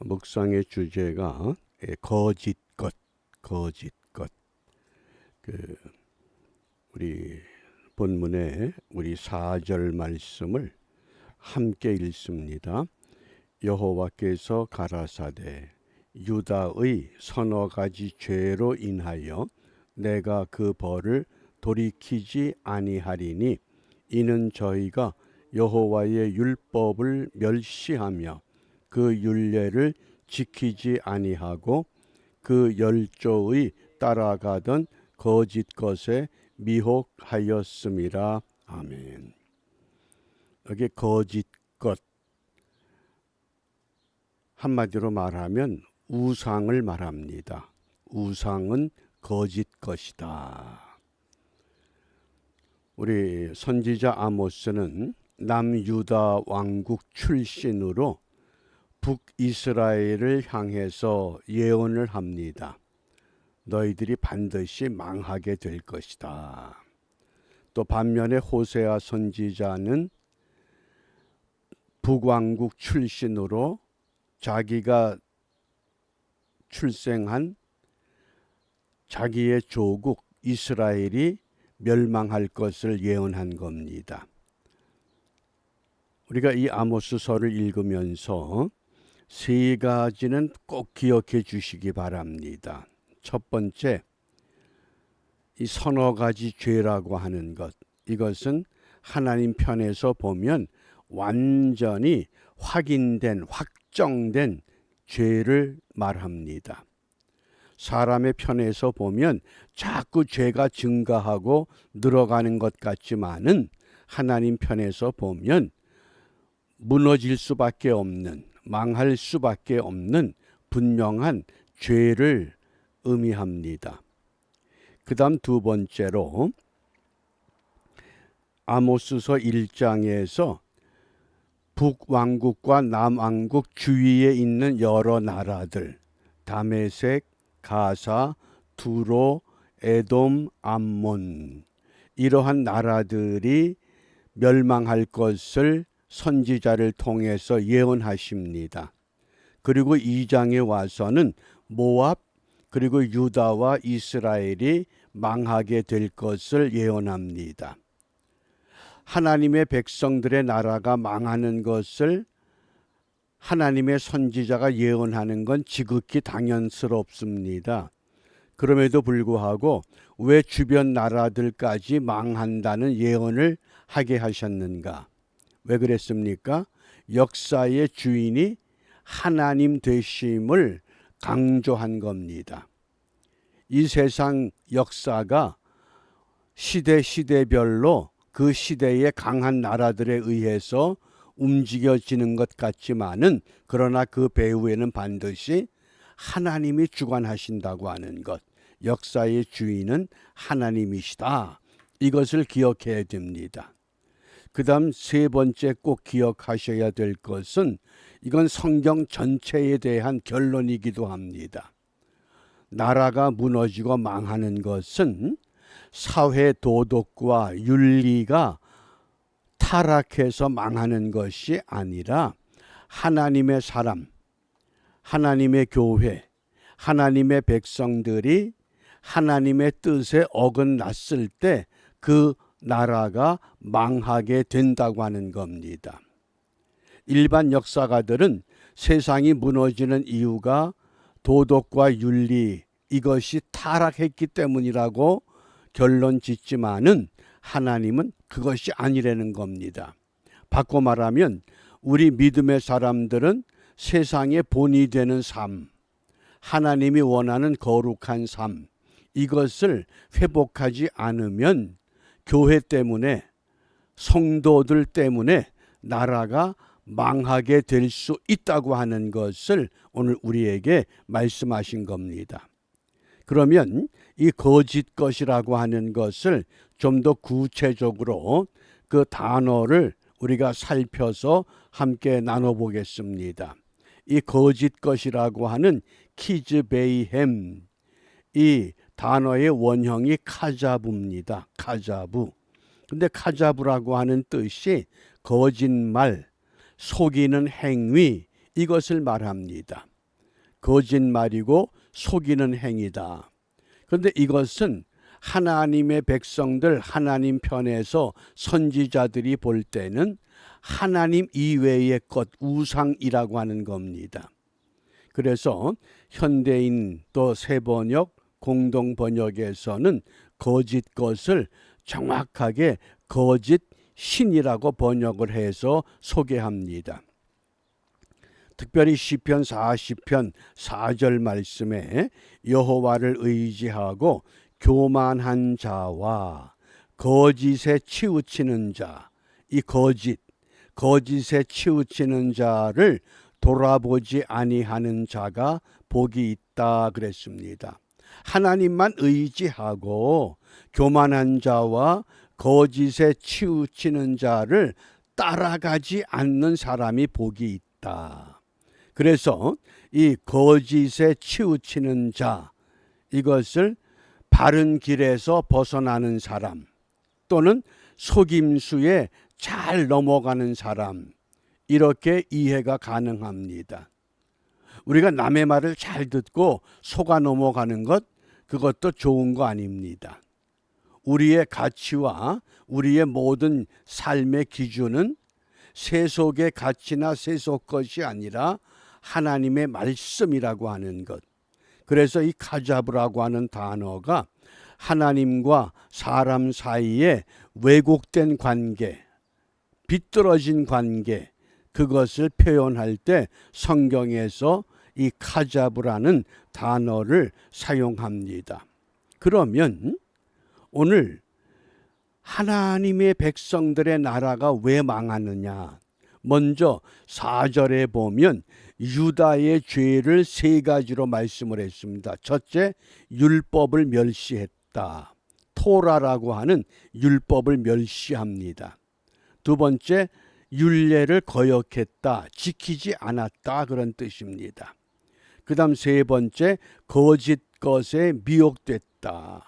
묵상의 주제가 거짓 것, 거짓 것. 우리 본문의 우리 4절 말씀을 함께 읽습니다. 여호와께서 가라사대 유다의 서너 가지 죄로 인하여 내가 그 벌을 돌이키지 아니하리니 이는 저희가 여호와의 율법을 멸시하며 그 율례를 지키지 아니하고 그 열조의 따라가던 거짓 것에 미혹하였음이라. 아멘. 여기 거짓 것, 한마디로 말하면 우상을 말합니다. 우상은 거짓 것이다. 우리 선지자 아모스는 남유다 왕국 출신으로 북이스라엘을 향해서 예언을 합니다. 너희들이 반드시 망하게 될 것이다. 또 반면에 호세아 선지자는 북왕국 출신으로 자기가 출생한 자기의 조국 이스라엘이 멸망할 것을 예언한 겁니다. 우리가 이 아모스서를 읽으면서 세 가지는 꼭 기억해 주시기 바랍니다. 첫 번째, 이 서너 가지 죄라고 하는 것, 이것은 하나님 편에서 보면 완전히 확인된, 확정된 죄를 말합니다. 사람의 편에서 보면 자꾸 죄가 증가하고 늘어가는 것 같지만은 하나님 편에서 보면 무너질 수밖에 없는, 망할 수밖에 없는 분명한 죄를 의미합니다. 그 다음 두 번째로 아모스서 1장에서 북왕국과 남왕국 주위에 있는 여러 나라들, 다메섹, 가사, 두로, 에돔, 암몬, 이러한 나라들이 멸망할 것을 선지자를 통해서 예언하십니다. 그리고 2장에 와서는 모압 그리고 유다와 이스라엘이 망하게 될 것을 예언합니다. 하나님의 백성들의 나라가 망하는 것을 하나님의 선지자가 예언하는 건 지극히 당연스럽습니다. 그럼에도 불구하고 왜 주변 나라들까지 망한다는 예언을 하게 하셨는가? 왜 그랬습니까? 역사의 주인이 하나님 되심을 강조한 겁니다. 이 세상 역사가 시대별로 그 시대의 강한 나라들에 의해서 움직여지는 것 같지만은 그러나 그 배후에는 반드시 하나님이 주관하신다고 하는 것, 역사의 주인은 하나님이시다. 이것을 기억해야 됩니다. 그 다음 세 번째 꼭 기억하셔야 될 것은 이건 성경 전체에 대한 결론이기도 합니다. 나라가 무너지고 망하는 것은 사회 도덕과 윤리가 타락해서 망하는 것이 아니라 하나님의 사람, 하나님의 교회, 하나님의 백성들이 하나님의 뜻에 어긋났을 때 그 나라가 망하게 된다고 하는 겁니다. 일반 역사가들은 세상이 무너지는 이유가 도덕과 윤리, 이것이 타락했기 때문이라고 결론 짓지만은 하나님은 그것이 아니라는 겁니다. 바꿔 말하면 우리 믿음의 사람들은 세상의 본이 되는 삶, 하나님이 원하는 거룩한 삶, 이것을 회복하지 않으면 교회 때문에, 성도들 때문에 나라가 망하게 될 수 있다고 하는 것을 오늘 우리에게 말씀하신 겁니다. 그러면 이 거짓 것이라고 하는 것을 좀 더 구체적으로 그 단어를 우리가 살펴서 함께 나눠보겠습니다. 이 거짓 것이라고 하는 키즈베이햄, 이 단어의 원형이 카자부입니다. 카자부. 근데 카자부라고 하는 뜻이 거짓말, 속이는 행위, 이것을 말합니다. 거짓말이고 속이는 행위다. 그런데 이것은 하나님의 백성들, 하나님 편에서 선지자들이 볼 때는 하나님 이외의 것, 우상이라고 하는 겁니다. 그래서 현대인 또 새번역, 공동번역에서는 거짓 것을 정확하게 거짓 신이라고 번역을 해서 소개합니다. 특별히 시편 40편 4절 말씀에 여호와를 의지하고 교만한 자와 거짓에 치우치는 자, 이 거짓에 치우치는 자를 돌아보지 아니하는 자가 복이 있다 그랬습니다. 하나님만 의지하고 교만한 자와 거짓에 치우치는 자를 따라가지 않는 사람이 복이 있다. 그래서 이 거짓에 치우치는 자, 이것을 바른 길에서 벗어나는 사람 또는 속임수에 잘 넘어가는 사람, 이렇게 이해가 가능합니다. 우리가 남의 말을 잘 듣고 속아 넘어가는 것, 그것도 좋은 거 아닙니다. 우리의 가치와 우리의 모든 삶의 기준은 세속의 가치나 세속 것이 아니라 하나님의 말씀이라고 하는 것. 그래서 이 카자브라고 하는 단어가 하나님과 사람 사이에 왜곡된 관계, 비뚤어진 관계, 그것을 표현할 때 성경에서 이 카자브라는 단어를 사용합니다. 그러면 오늘 하나님의 백성들의 나라가 왜 망하느냐? 먼저 4절에 보면 유다의 죄를 세 가지로 말씀을 했습니다. 첫째, 율법을 멸시했다. 토라라고 하는 율법을 멸시합니다. 두 번째, 율례를 거역했다. 지키지 않았다. 그런 뜻입니다. 그 다음 세 번째, 거짓 것에 미혹됐다.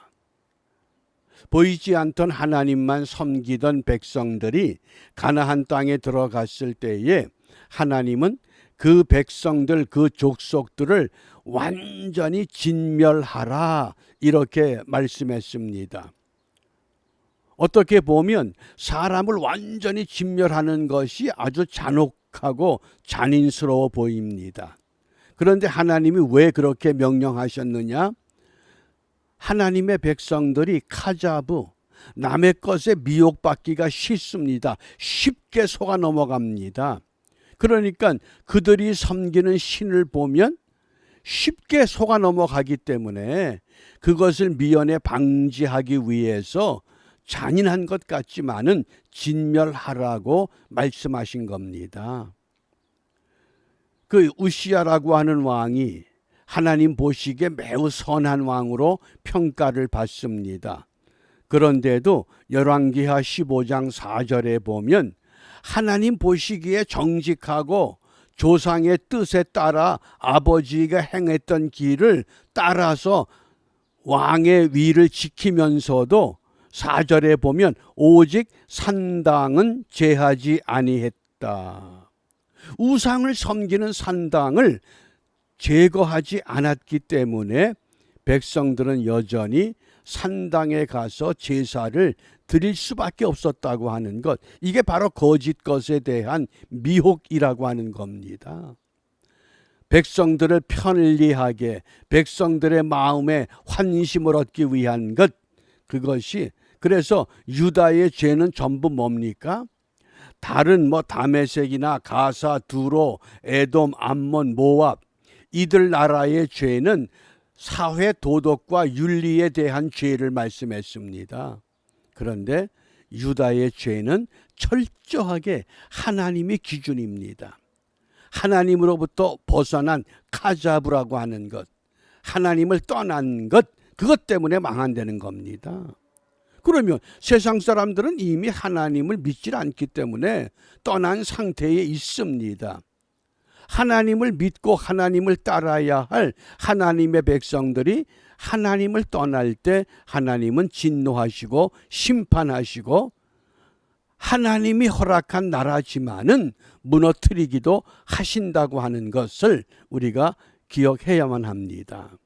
보이지 않던 하나님만 섬기던 백성들이 가나안 땅에 들어갔을 때에 하나님은 그 백성들, 그 족속들을 완전히 진멸하라, 이렇게 말씀했습니다. 어떻게 보면 사람을 완전히 진멸하는 것이 아주 잔혹하고 잔인스러워 보입니다. 그런데 하나님이 왜 그렇게 명령하셨느냐? 하나님의 백성들이 카자브, 남의 것에 미혹받기가 쉽습니다. 쉽게 속아 넘어갑니다. 그러니까 그들이 섬기는 신을 보면 쉽게 속아 넘어가기 때문에 그것을 미연에 방지하기 위해서 잔인한 것 같지만은 진멸하라고 말씀하신 겁니다. 그 우시야라고 하는 왕이 하나님 보시기에 매우 선한 왕으로 평가를 받습니다. 그런데도 열왕기하 15장 4절에 보면 하나님 보시기에 정직하고 조상의 뜻에 따라 아버지가 행했던 길을 따라서 왕의 위를 지키면서도 4절에 보면 오직 산당은 제하지 아니했다. 우상을 섬기는 산당을 제거하지 않았기 때문에 백성들은 여전히 산당에 가서 제사를 드릴 수밖에 없었다고 하는 것, 이게 바로 거짓 것에 대한 미혹이라고 하는 겁니다. 백성들을 편리하게, 백성들의 마음에 환심을 얻기 위한 것, 그것이, 그래서 유다의 죄는 전부 뭡니까? 다른 다메섹이나 가사, 두로, 에돔, 암몬, 모압, 이들 나라의 죄는 사회 도덕과 윤리에 대한 죄를 말씀했습니다. 그런데 유다의 죄는 철저하게 하나님의 기준입니다. 하나님으로부터 벗어난 카자브라고 하는 것, 하나님을 떠난 것, 그것 때문에 망한다는 겁니다. 그러면 세상 사람들은 이미 하나님을 믿지 않기 때문에 떠난 상태에 있습니다. 하나님을 믿고 하나님을 따라야 할 하나님의 백성들이 하나님을 떠날 때 하나님은 진노하시고 심판하시고, 하나님이 허락한 나라지만은 무너뜨리기도 하신다고 하는 것을 우리가 기억해야만 합니다.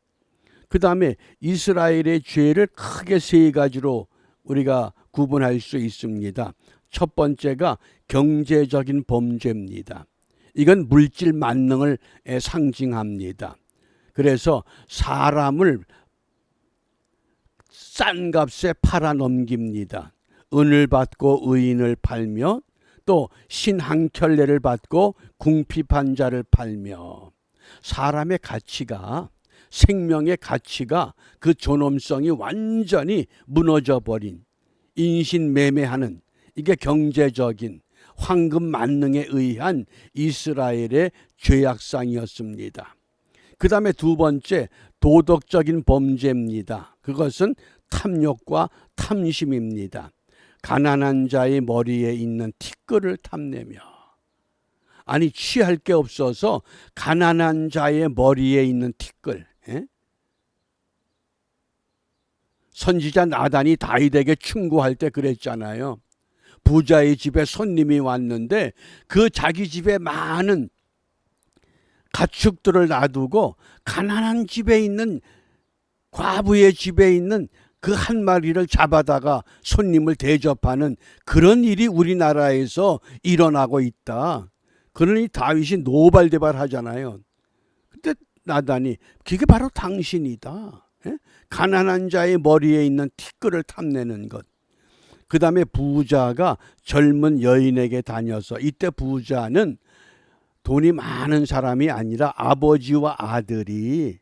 그 다음에 이스라엘의 죄를 크게 세 가지로 우리가 구분할 수 있습니다. 첫 번째가 경제적인 범죄입니다. 이건 물질 만능을 상징합니다. 그래서 사람을 싼 값에 팔아 넘깁니다. 은을 받고 의인을 팔며 또 신한켤레를 받고 궁핍한 자를 팔며 사람의 가치가 생명의 가치가 그 존엄성이 완전히 무너져 버린 인신매매하는 이게 경제적인 황금 만능에 의한 이스라엘의 죄악상이었습니다. 그 다음에 두 번째 도덕적인 범죄입니다. 그것은 탐욕과 탐심입니다. 가난한 자의 머리에 있는 티끌을 탐내며 아니 취할 게 없어서 가난한 자의 머리에 있는 티끌 선지자 나단이 다윗에게 충고할 때 그랬잖아요. 부자의 집에 손님이 왔는데 그 자기 집에 많은 가축들을 놔두고 가난한 집에 있는 과부의 집에 있는 그 한 마리를 잡아다가 손님을 대접하는 그런 일이 우리나라에서 일어나고 있다. 그러니 다윗이 노발대발하잖아요. 근데 나단이 그게 바로 당신이다. 가난한 자의 머리에 있는 티끌을 탐내는 것. 그 다음에 부자가 젊은 여인에게 다녀서 이때 부자는 돈이 많은 사람이 아니라 아버지와 아들이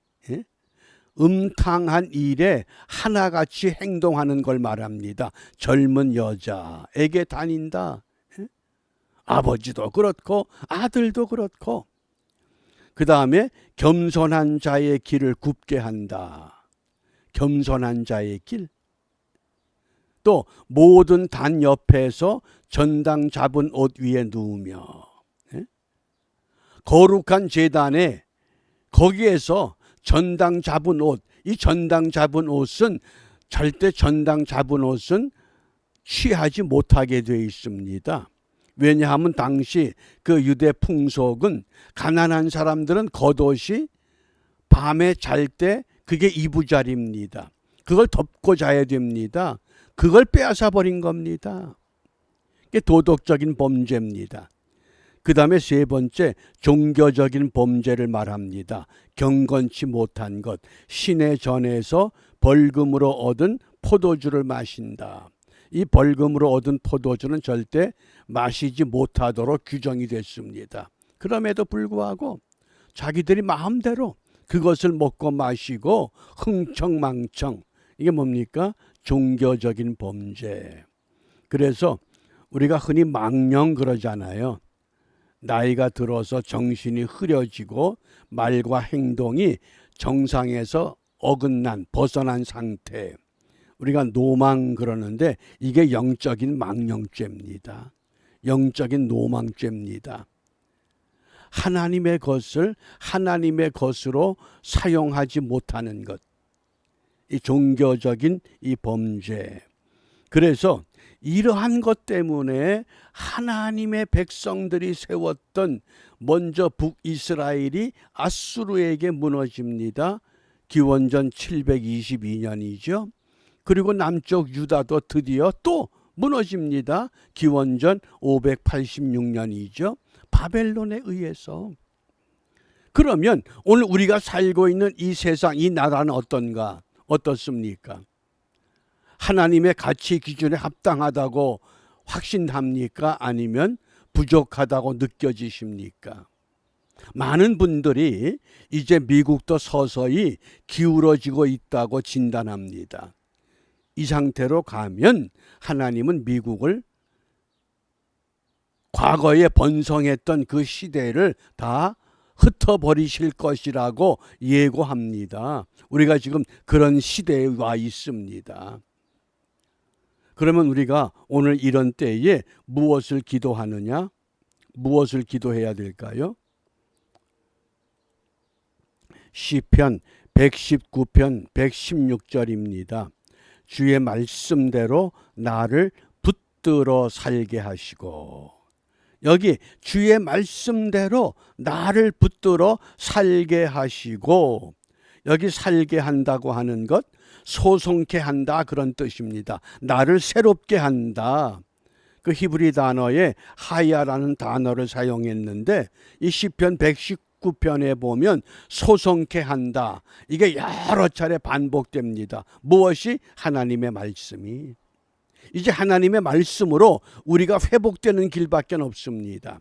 음탕한 일에 하나같이 행동하는 걸 말합니다. 젊은 여자에게 다닌다. 아버지도 그렇고 아들도 그렇고 그 다음에 겸손한 자의 길을 굽게 한다. 겸손한 자의 길. 또 모든 단 옆에서 전당 잡은 옷 위에 누우며 거룩한 제단에 거기에서 전당 잡은 옷, 이 전당 잡은 옷은 절대 전당 잡은 옷은 취하지 못하게 되어 있습니다. 왜냐하면 당시 그 유대 풍속은 가난한 사람들은 겉옷이 밤에 잘 때 그게 이부자리입니다. 그걸 덮고 자야 됩니다. 그걸 빼앗아 버린 겁니다. 이게 도덕적인 범죄입니다. 그 다음에 세 번째 종교적인 범죄를 말합니다. 경건치 못한 것, 신의 전에서 벌금으로 얻은 포도주를 마신다. 이 벌금으로 얻은 포도주는 절대 마시지 못하도록 규정이 됐습니다. 그럼에도 불구하고 자기들이 마음대로 그것을 먹고 마시고 흥청망청, 이게 뭡니까? 종교적인 범죄. 그래서 우리가 흔히 망령 그러잖아요. 나이가 들어서 정신이 흐려지고 말과 행동이 정상에서 어긋난 벗어난 상태, 우리가 노망 그러는데 이게 영적인 망령죄입니다. 영적인 노망죄입니다. 하나님의 것을 하나님의 것으로 사용하지 못하는 것, 이 종교적인 이 범죄. 그래서 이러한 것 때문에 하나님의 백성들이 세웠던 먼저 북이스라엘이 아수르에게 무너집니다. 기원전 722년이죠. 그리고 남쪽 유다도 드디어 또 무너집니다. 기원전 586년이죠. 바벨론에 의해서. 그러면 오늘 우리가 살고 있는 이 세상, 이 나라는 어떤가? 어떻습니까? 하나님의 가치 기준에 합당하다고 확신합니까? 아니면 부족하다고 느껴지십니까? 많은 분들이 이제 미국도 서서히 기울어지고 있다고 진단합니다. 이 상태로 가면 하나님은 미국을 과거에 번성했던 그 시대를 다 흩어버리실 것이라고 예고합니다. 우리가 지금 그런 시대에 와 있습니다. 그러면 우리가 오늘 이런 때에 무엇을 기도하느냐? 무엇을 기도해야 될까요? 시편 119편 116절입니다. 주의 말씀대로 나를 붙들어 살게 하시고, 여기 주의 말씀대로 나를 붙들어 살게 하시고, 여기 살게 한다고 하는 것, 소송케 한다 그런 뜻입니다. 나를 새롭게 한다. 그 히브리 단어에 하야라는 단어를 사용했는데 이 시편 119편에 보면 소송케 한다. 이게 여러 차례 반복됩니다. 무엇이? 하나님의 말씀이. 이제 하나님의 말씀으로 우리가 회복되는 길밖에 없습니다.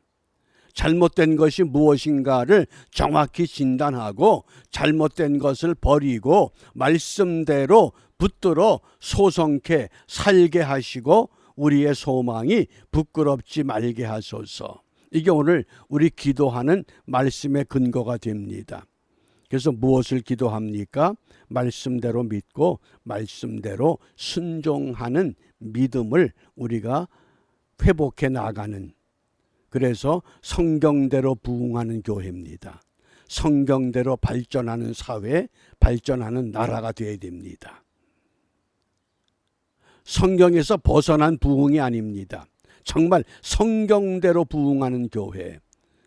잘못된 것이 무엇인가를 정확히 진단하고 잘못된 것을 버리고 말씀대로 붙들어 소성케 살게 하시고 우리의 소망이 부끄럽지 말게 하소서. 이게 오늘 우리 기도하는 말씀의 근거가 됩니다. 그래서 무엇을 기도합니까? 말씀대로 믿고 말씀대로 순종하는 믿음을 우리가 회복해 나가는, 그래서 성경대로 부흥하는 교회입니다. 성경대로 발전하는 사회, 발전하는 나라가 되어야 됩니다. 성경에서 벗어난 부흥이 아닙니다. 정말 성경대로 부흥하는 교회.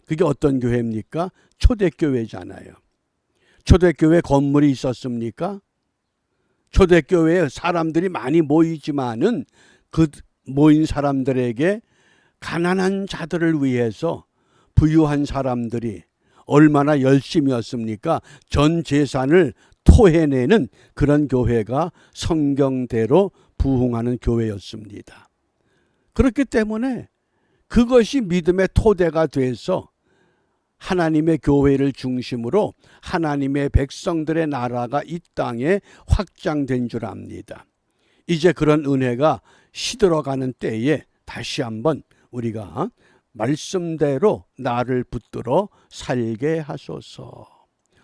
그게 어떤 교회입니까? 초대교회잖아요. 초대교회 건물이 있었습니까? 초대교회에 사람들이 많이 모이지만은 그 모인 사람들에게 가난한 자들을 위해서 부유한 사람들이 얼마나 열심이었습니까? 전 재산을 토해내는 그런 교회가 성경대로 부흥하는 교회였습니다. 그렇기 때문에 그것이 믿음의 토대가 돼서 하나님의 교회를 중심으로 하나님의 백성들의 나라가 이 땅에 확장된 줄 압니다. 이제 그런 은혜가 시들어가는 때에 다시 한번 우리가 말씀대로 나를 붙들어 살게 하소서.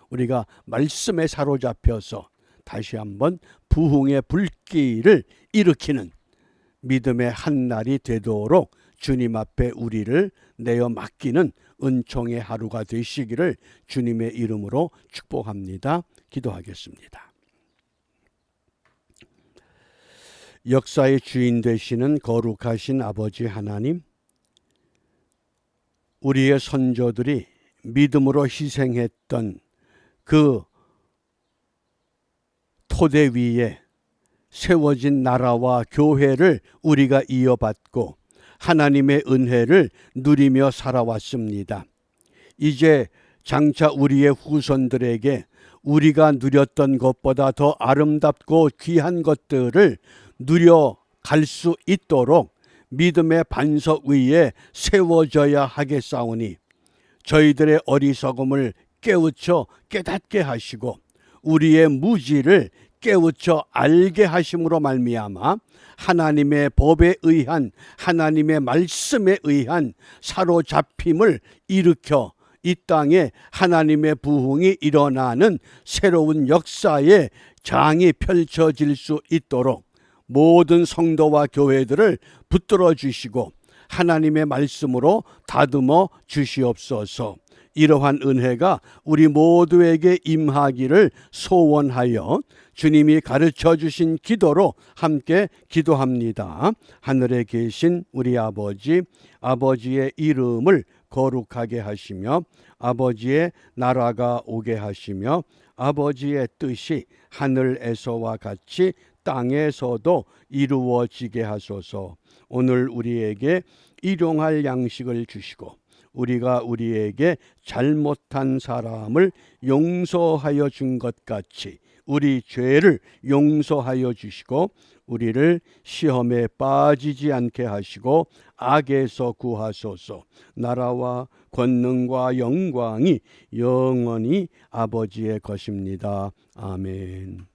우리가 말씀에 사로잡혀서 다시 한번 부흥의 불길을 일으키는 믿음의 한날이 되도록 주님 앞에 우리를 내어 맡기는 은총의 하루가 되시기를 주님의 이름으로 축복합니다. 기도하겠습니다. 역사의 주인 되시는 거룩하신 아버지 하나님, 우리의 선조들이 믿음으로 희생했던 그 토대 위에 세워진 나라와 교회를 우리가 이어받고 하나님의 은혜를 누리며 살아왔습니다. 이제 장차 우리의 후손들에게 우리가 누렸던 것보다 더 아름답고 귀한 것들을 누려갈 수 있도록 믿음의 반석 위에 세워져야 하겠사오니 저희들의 어리석음을 깨우쳐 깨닫게 하시고 우리의 무지를 깨우쳐 알게 하심으로 말미암아 하나님의 법에 의한, 하나님의 말씀에 의한 사로잡힘을 일으켜 이 땅에 하나님의 부흥이 일어나는 새로운 역사의 장이 펼쳐질 수 있도록 모든 성도와 교회들을 붙들어 주시고 하나님의 말씀으로 다듬어 주시옵소서. 이러한 은혜가 우리 모두에게 임하기를 소원하여 주님이 가르쳐 주신 기도로 함께 기도합니다. 하늘에 계신 우리 아버지, 아버지의 이름을 거룩하게 하시며 아버지의 나라가 오게 하시며 아버지의 뜻이 하늘에서와 같이 땅에서도 이루어지게 하소서. 오늘 우리에게 일용할 양식을 주시고 우리가 우리에게 잘못한 사람을 용서하여 준 것 같이 우리 죄를 용서하여 주시고 우리를 시험에 빠지지 않게 하시고 악에서 구하소서. 나라와 권능과 영광이 영원히 아버지의 것입니다. 아멘.